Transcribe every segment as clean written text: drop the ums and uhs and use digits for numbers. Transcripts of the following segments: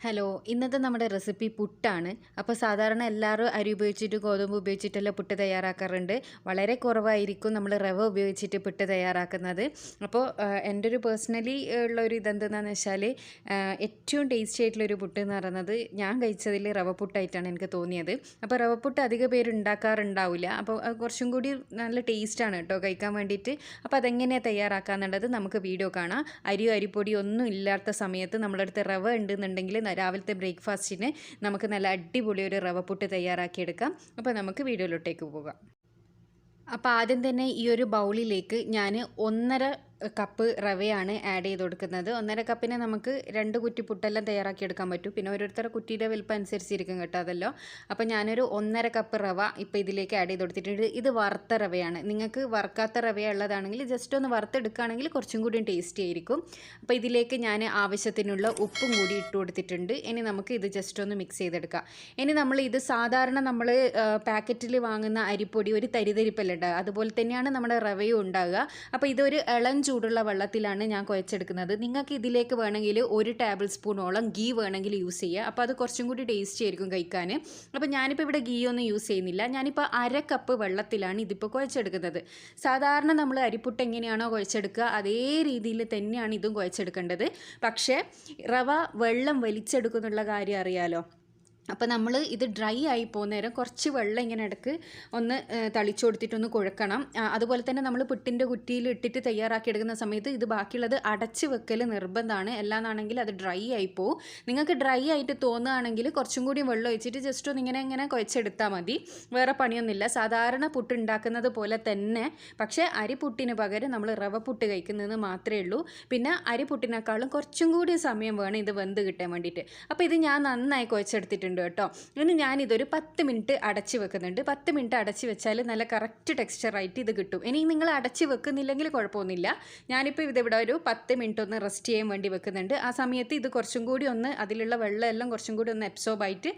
Hello, ഇന്നത്തെ നമ്മുടെ recipe പുട്ടാണ്. അപ്പോൾ സാധാരണ എല്ലാവരും അരി ഉപയോഗിച്ചിട്ട് ഗോതമ്പ് ഉപയോഗിച്ചിട്ടെല്ലാം പുട്ട് തയ്യാറാക്കാറുണ്ട്. വളരെ കുറവായിരിക്കും നമ്മൾ റവ ഉപയോഗിച്ചിട്ട് പുട്ട് തയ്യാറാക്കുന്നത്. അപ്പോൾ എൻ്റെ ഒരു പേഴ്സണലി ഉള്ളൊരു ഇതെന്താണെന്ന് വെച്ചാൽ ഏറ്റവും ടേസ്റ്റി ആയിട്ടുള്ളൊരു പുട്ട് എന്ന് പറയുന്നത് ഞാൻ കഴിച്ചതിൽ റവ പുട്ടായിട്ടാണ് എനിക്ക് തോന്നിയത്. അപ്പോൾ റവ പുട്ട് അധികം പേര് ഉണ്ടാക്കാറുണ്ടാവില്ല. അപ്പോൾ കുറച്ചും കൂടി നല്ല ടേസ്റ്റാണ് കേട്ടോ കഴിക്കാൻ വേണ്ടിയിട്ട്. അപ്പോൾ അതെങ്ങനെയാണ് തയ്യാറാക്കാന്നുള്ളത് നമുക്ക് വീഡിയോ കാണാം. അരിയോ അരിപ്പൊടിയോ ഒന്നും ഇല്ലാത്ത സമയത്ത് നമ്മുടെ അടുത്ത് റവ ഉണ്ടെന്നുണ്ടെങ്കിൽ രാവിലത്തെ ബ്രേക്ക്ഫാസ്റ്റിന് നമുക്ക് നല്ല അടിപൊളി ഒരു റവ പുട്ട് തയ്യാറാക്കിയെടുക്കാം. അപ്പോൾ നമുക്ക് വീഡിയോയിലോട്ടേക്ക് പോകാം. അപ്പോൾ ആദ്യം തന്നെ ഈ ഒരു ബൗളിലേക്ക് ഞാൻ 1.5 കപ്പ് റവയാണ് ആഡ് ചെയ്ത് കൊടുക്കുന്നത്. 1.5 കപ്പിന് നമുക്ക് 2 കുറ്റി പുട്ടെല്ലാം തയ്യാറാക്കിയെടുക്കാൻ പറ്റും. പിന്നെ ഓരോരുത്തരുടെ കുറ്റിയുടെ വലുപ്പം അനുസരിച്ചിരിക്കും കേട്ടോ അതല്ലോ. അപ്പോൾ ഞാനൊരു 1.5 കപ്പ് റവ ഇപ്പോൾ ഇതിലേക്ക് ആഡ് ചെയ്ത് കൊടുത്തിട്ടുണ്ട്. ഇത് വറുത്ത റവയാണ്. നിങ്ങൾക്ക് വറുക്കാത്ത റവ ഉള്ളതാണെങ്കിൽ ജസ്റ്റ് ഒന്ന് വറുത്തെടുക്കുകയാണെങ്കിൽ കുറച്ചും കൂടി ടേസ്റ്റി ആയിരിക്കും. അപ്പോൾ ഇതിലേക്ക് ഞാൻ ആവശ്യത്തിനുള്ള ഉപ്പും കൂടി ഇട്ട് കൊടുത്തിട്ടുണ്ട്. ഇനി നമുക്ക് ഇത് ജസ്റ്റ് ഒന്ന് മിക്സ് ചെയ്തെടുക്കാം. ഇനി നമ്മൾ ഇത് സാധാരണ നമ്മൾ പാക്കറ്റിൽ വാങ്ങുന്ന അരിപ്പൊടി ഒരു തരിതരിപ്പല്ല ഉണ്ടാകുക, അതുപോലെ തന്നെയാണ് നമ്മുടെ റവയും ഉണ്ടാകുക. അപ്പോൾ ഇതൊരു ഇളം ചൂടുള്ള വെള്ളത്തിലാണ് ഞാൻ കുഴച്ചെടുക്കുന്നത്. നിങ്ങൾക്ക് ഇതിലേക്ക് വേണമെങ്കിൽ 1 ടേബിൾ സ്പൂണോളം ഗീ വേണമെങ്കിൽ യൂസ് ചെയ്യുക. അപ്പോൾ അത് കുറച്ചും കൂടി ടേസ്റ്റി ആയിരിക്കും കഴിക്കാൻ. അപ്പോൾ ഞാനിപ്പോൾ ഇവിടെ ഗീ ഒന്നും യൂസ് ചെയ്യുന്നില്ല. ഞാനിപ്പോൾ 1/2 കപ്പ് വെള്ളത്തിലാണ് ഇതിപ്പോൾ കുഴച്ചെടുക്കുന്നത്. സാധാരണ നമ്മൾ അരിപ്പുട്ട് എങ്ങനെയാണോ കുഴച്ചെടുക്കുക അതേ രീതിയിൽ തന്നെയാണ് ഇതും കുഴച്ചെടുക്കേണ്ടത്. പക്ഷേ റവ വെള്ളം വലിച്ചെടുക്കുന്നുള്ള കാര്യം അറിയാലോ. അപ്പോൾ നമ്മൾ ഇത് ഡ്രൈ ആയി പോകുന്നേരം കുറച്ച് വെള്ളം ഇങ്ങനെ ഇടയ്ക്ക് ഒന്ന് തളിച്ചു കൊടുത്തിട്ടൊന്ന് കുഴക്കണം. അതുപോലെ തന്നെ നമ്മൾ പുട്ടിൻ്റെ കുറ്റിയിൽ ഇട്ടിട്ട് തയ്യാറാക്കി എടുക്കുന്ന സമയത്ത് ഇത് ബാക്കിയുള്ളത് അടച്ച് വെക്കൽ നിർബന്ധമാണ്. അല്ലാന്നാണെങ്കിൽ അത് ഡ്രൈ ആയി പോകും. നിങ്ങൾക്ക് ഡ്രൈ ആയിട്ട് തോന്നുകയാണെങ്കിൽ കുറച്ചും കൂടി വെള്ളം ഒഴിച്ചിട്ട് ജസ്റ്റ് ഒന്ന് ഇങ്ങനെ കുഴച്ചെടുത്താൽ മതി. വേറെ പണിയൊന്നുമില്ല. സാധാരണ പുട്ട് ഉണ്ടാക്കുന്നത് പോലെ തന്നെ. പക്ഷേ അരിപ്പുട്ടിന് പകരം നമ്മൾ റവ പുട്ട് കഴിക്കുന്നത് മാത്രമേ ഉള്ളൂ. പിന്നെ അരിപ്പുട്ടിനേക്കാളും കുറച്ചും കൂടി സമയം വേണം ഇത് വെന്ത് കിട്ടാൻ വേണ്ടിയിട്ട്. അപ്പോൾ ഇത് ഞാൻ നന്നായി കുഴച്ചെടുത്തിട്ടുണ്ട് കേട്ടോ. ഇനി ഞാനിതൊരു 10 മിനിറ്റ് അടച്ച് വെക്കുന്നുണ്ട്. 10 മിനിറ്റ് അടച്ച് വെച്ചാൽ നല്ല കറക്റ്റ് ടെക്സ്ചറായിട്ട് ഇത് കിട്ടും. ഇനി നിങ്ങൾ അടച്ച് വെക്കുന്നില്ലെങ്കിൽ കുഴപ്പമൊന്നുമില്ല. ഞാനിപ്പോൾ ഇതിവിടെ ഒരു 10 മിനിറ്റ് ഒന്ന് റെസ്റ്റ് ചെയ്യാൻ വേണ്ടി വെക്കുന്നുണ്ട്. ആ സമയത്ത് ഇത് കുറച്ചും കൂടി ഒന്ന് അതിലുള്ള വെള്ളമെല്ലാം കുറച്ചും കൂടി ഒന്ന് അബ്സോർബ് ആയിട്ട്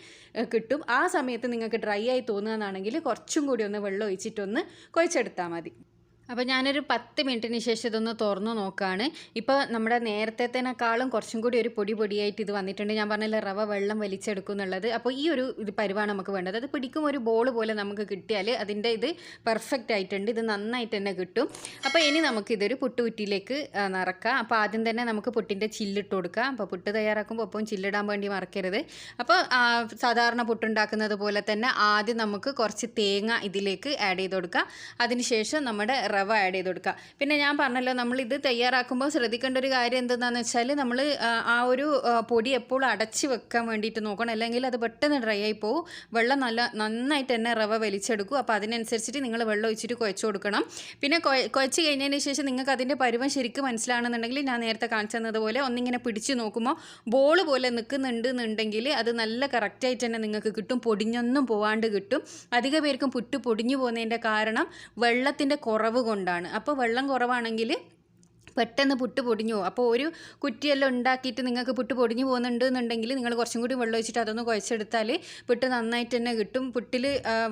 കിട്ടും. ആ സമയത്ത് നിങ്ങൾക്ക് ഡ്രൈ ആയി തോന്നുകയാണെങ്കിൽ കുറച്ചും കൂടി ഒന്ന് വെള്ളം ഒഴിച്ചിട്ടൊന്ന് കുഴച്ചെടുത്താൽ മതി. അപ്പോൾ ഞാനൊരു 10 മിനിറ്റിന് ശേഷം ഇതൊന്ന് തുറന്നു നോക്കുകയാണ്. ഇപ്പോൾ നമ്മുടെ നേരത്തേനേക്കാളും കുറച്ചും കൂടി ഒരു പൊടിയായിട്ട് ഇത് വന്നിട്ടുണ്ട്. ഞാൻ പറഞ്ഞില്ല റവ വെള്ളം വലിച്ചെടുക്കും എന്നുള്ളത്. അപ്പോൾ ഈ ഒരു ഇത് പരുവാണ് നമുക്ക് വേണ്ടത്. അത് പിടിക്കും ഒരു ബോൾ പോലെ നമുക്ക് കിട്ടിയാൽ അതിൻ്റെ ഇത് പെർഫെക്റ്റ് ആയിട്ടുണ്ട്. ഇത് നന്നായിട്ട് തന്നെ കിട്ടും. അപ്പോൾ ഇനി നമുക്കിതൊരു പുട്ടുകുറ്റിയിലേക്ക് നിറക്കാം. അപ്പോൾ ആദ്യം തന്നെ നമുക്ക് പുട്ടിൻ്റെ ചില്ലിട്ട് കൊടുക്കാം. അപ്പോൾ പുട്ട് തയ്യാറാക്കുമ്പോൾ ഒപ്പം ചില്ലിടാൻ വേണ്ടി മറക്കരുത്. അപ്പോൾ സാധാരണ പുട്ടുണ്ടാക്കുന്നത് പോലെ തന്നെ ആദ്യം നമുക്ക് കുറച്ച് തേങ്ങ ഇതിലേക്ക് ആഡ് ചെയ്ത് കൊടുക്കാം. അതിനുശേഷം നമ്മുടെ റവ ആഡ് ചെയ്ത് കൊടുക്കുക. പിന്നെ ഞാൻ പറഞ്ഞല്ലോ നമ്മളിത് തയ്യാറാക്കുമ്പോൾ ശ്രദ്ധിക്കേണ്ട ഒരു കാര്യം എന്താണെന്ന് വെച്ചാൽ നമ്മൾ ആ ഒരു പൊടി എപ്പോഴും അടച്ച് വെക്കാൻ വേണ്ടിയിട്ട് നോക്കണം. അല്ലെങ്കിൽ അത് പെട്ടെന്ന് ഡ്രൈ ആയി പോകും. വെള്ളം നന്നായിട്ട് തന്നെ റവ വലിച്ചെടുക്കും. അപ്പോൾ അതിനനുസരിച്ചിട്ട് നിങ്ങൾ വെള്ളം ഒഴിച്ചിട്ട് കുഴച്ച് കൊടുക്കണം. പിന്നെ കുഴച്ച് കഴിഞ്ഞതിന് ശേഷം നിങ്ങൾക്ക് അതിൻ്റെ പരുവം ശരിക്കും മനസ്സിലാണെന്നുണ്ടെങ്കിൽ ഞാൻ നേരത്തെ കാണിച്ചു തന്നതുപോലെ ഒന്നിങ്ങനെ പിടിച്ച് നോക്കുമ്പോൾ ബോൾ പോലെ നിൽക്കുന്നുണ്ടെന്നുണ്ടെങ്കിൽ അത് നല്ല കറക്റ്റായിട്ട് തന്നെ നിങ്ങൾക്ക് കിട്ടും. പൊടിഞ്ഞൊന്നും പോവാണ്ട് കിട്ടും. അധിക പേർക്കും പുട്ട് പൊടിഞ്ഞു പോകുന്നതിൻ്റെ കാരണം വെള്ളത്തിൻ്റെ കുറവ് കൊണ്ടാണ്. അപ്പോൾ വെള്ളം കുറവാണെങ്കിൽ പെട്ടെന്ന് പുട്ട് പൊടിഞ്ഞു പോകും. അപ്പോൾ ഒരു കുറ്റിയെല്ലാം ഉണ്ടാക്കിയിട്ട് നിങ്ങൾക്ക് പുട്ട് പൊടിഞ്ഞു പോകുന്നുണ്ട് എന്നുണ്ടെങ്കിൽ നിങ്ങൾ കുറച്ചും കൂടി വെള്ളം ഒഴിച്ചിട്ട് അതൊന്ന് കുഴച്ചെടുത്താൽ പുട്ട് നന്നായിട്ട് തന്നെ കിട്ടും. പുട്ടിൽ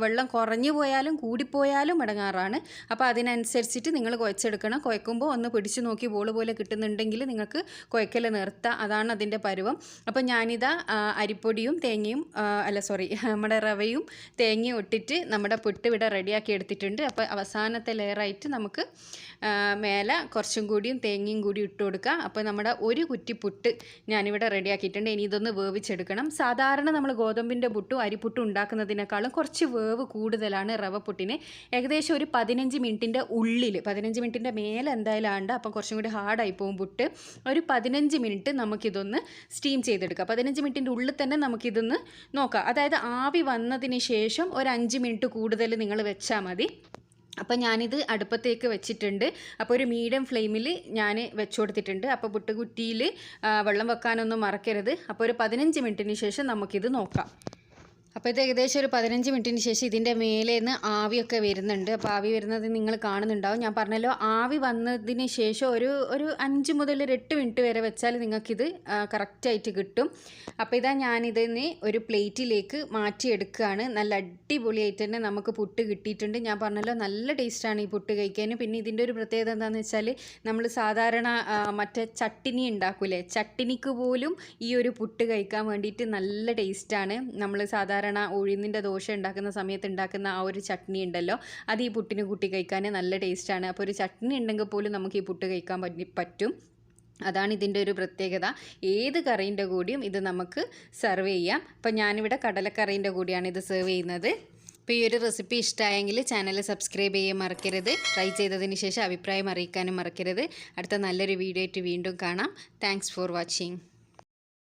വെള്ളം കുറഞ്ഞു പോയാലും കൂടിപ്പോയാലും ഇടങ്ങാറാണ്. അപ്പോൾ അതിനനുസരിച്ചിട്ട് നിങ്ങൾ കുഴച്ചെടുക്കണം. കുഴക്കുമ്പോൾ ഒന്ന് പിടിച്ച് നോക്കി ബോൾ പോലെ കിട്ടുന്നുണ്ടെങ്കിൽ നിങ്ങൾക്ക് കുഴക്കൽ നിർത്താം. അതാണ് അതിൻ്റെ പരുവം. അപ്പോൾ ഞാനിതാ അരിപ്പൊടിയും തേങ്ങയും നമ്മുടെ റവയും തേങ്ങയും ഇട്ടിട്ട് നമ്മുടെ പുട്ട് ഇവിടെ റെഡിയാക്കി എടുത്തിട്ടുണ്ട്. അപ്പോൾ അവസാനത്തെ ലെയറായിട്ട് നമുക്ക് മേലെ കുറച്ചും കൂടിയും തേങ്ങയും കൂടി ഇട്ട് കൊടുക്കുക. അപ്പോൾ നമ്മുടെ ഒരു കുറ്റി പുട്ട് ഞാനിവിടെ റെഡിയാക്കിയിട്ടുണ്ട്. ഇനി ഇതൊന്ന് വേവിച്ചെടുക്കണം. സാധാരണ നമ്മൾ ഗോതമ്പിൻ്റെ പുട്ടും അരിപ്പുട്ടും ഉണ്ടാക്കുന്നതിനേക്കാളും കുറച്ച് വേവ് കൂടുതലാണ് റവ പുട്ടിന്. ഏകദേശം ഒരു 15 മിനിറ്റിൻ്റെ ഉള്ളിൽ, 15 മിനിറ്റിൻ്റെ മേലെ എന്തായാലും ആണ്ട്. അപ്പം കുറച്ചും കൂടി ഹാർഡായി പോകും പുട്ട്. ഒരു 15 മിനിറ്റ് നമുക്കിതൊന്ന് സ്റ്റീം ചെയ്തെടുക്കാം. 15 മിനിറ്റിൻ്റെ ഉള്ളിൽ തന്നെ നമുക്കിതൊന്ന് നോക്കാം. അതായത് ആവി വന്നതിന് ശേഷം ഒരു 5 മിനിറ്റ് കൂടുതൽ നിങ്ങൾ വെച്ചാൽ മതി. അപ്പോൾ ഞാനിത് അടുപ്പത്തേക്ക് വെച്ചിട്ടുണ്ട്. അപ്പോൾ ഒരു മീഡിയം ഫ്ലെയിമിൽ ഞാൻ വെച്ച് കൊടുത്തിട്ടുണ്ട്. അപ്പോൾ പുട്ടുകുറ്റിയിൽ വെള്ളം വെക്കാനൊന്നും മറക്കരുത്. അപ്പോൾ ഒരു 15 മിനിറ്റിന് ശേഷം നമുക്കിത് നോക്കാം. അപ്പോൾ ഇത് ഏകദേശം ഒരു 15 മിനിറ്റിന് ശേഷം ഇതിൻ്റെ മേലെ നിന്ന് ആവിയൊക്കെ വരുന്നുണ്ട്. അപ്പോൾ ആവി വരുന്നത് നിങ്ങൾ കാണുന്നുണ്ടാവും. ഞാൻ പറഞ്ഞല്ലോ, ആവി വന്നതിന് ശേഷം ഒരു 5 മുതൽ 8 മിനിറ്റ് വരെ വെച്ചാൽ നിങ്ങൾക്കിത് കറക്റ്റായിട്ട് കിട്ടും. അപ്പോൾ ഇതാ ഞാനിതിന് ഒരു പ്ലേറ്റിലേക്ക് മാറ്റിയെടുക്കുകയാണ്. നല്ല അടിപൊളിയായിട്ട് തന്നെ നമുക്ക് പുട്ട് കിട്ടിയിട്ടുണ്ട്. ഞാൻ പറഞ്ഞല്ലോ, നല്ല ടേസ്റ്റാണ് ഈ പുട്ട് കഴിക്കാൻ. പിന്നെ ഇതിൻ്റെ ഒരു പ്രത്യേകത എന്താണെന്ന് വെച്ചാൽ, നമ്മൾ സാധാരണ മറ്റേ ചട്ടിനി ഉണ്ടാക്കൂലേ, ചട്ടിനിക്ക് പോലും ഈ ഒരു പുട്ട് കഴിക്കാൻ വേണ്ടിയിട്ട് നല്ല ടേസ്റ്റാണ്. നമ്മൾ സാധാരണ ഉഴുന്നിൻ്റെ ദോശ ഉണ്ടാക്കുന്ന സമയത്ത് ഉണ്ടാക്കുന്ന ആ ഒരു ചട്നി ഉണ്ടല്ലോ, അത് ഈ പുട്ടിന് കൂട്ടി കഴിക്കാൻ നല്ല ടേസ്റ്റാണ്. അപ്പോൾ ഒരു ചട്നി ഉണ്ടെങ്കിൽ പോലും നമുക്ക് ഈ പുട്ട് കഴിക്കാൻ പറ്റും. അതാണ് ഇതിൻ്റെ ഒരു പ്രത്യേകത. ഏത് കറീൻ്റെ കൂടിയും ഇത് നമുക്ക് സെർവ് ചെയ്യാം. അപ്പോൾ ഞാനിവിടെ കടലക്കറീൻ്റെ കൂടിയാണ് ഇത് സെർവ് ചെയ്യുന്നത്. അപ്പോൾ ഈ ഒരു റെസിപ്പി ഇഷ്ടമായെങ്കിൽ ചാനൽ സബ്സ്ക്രൈബ് ചെയ്യാൻ മറക്കരുത്. ട്രൈ ചെയ്തതിന് ശേഷം അഭിപ്രായം അറിയിക്കാനും മറക്കരുത്. അടുത്ത നല്ലൊരു വീഡിയോ ആയിട്ട് വീണ്ടും കാണാം. Thanks for watching.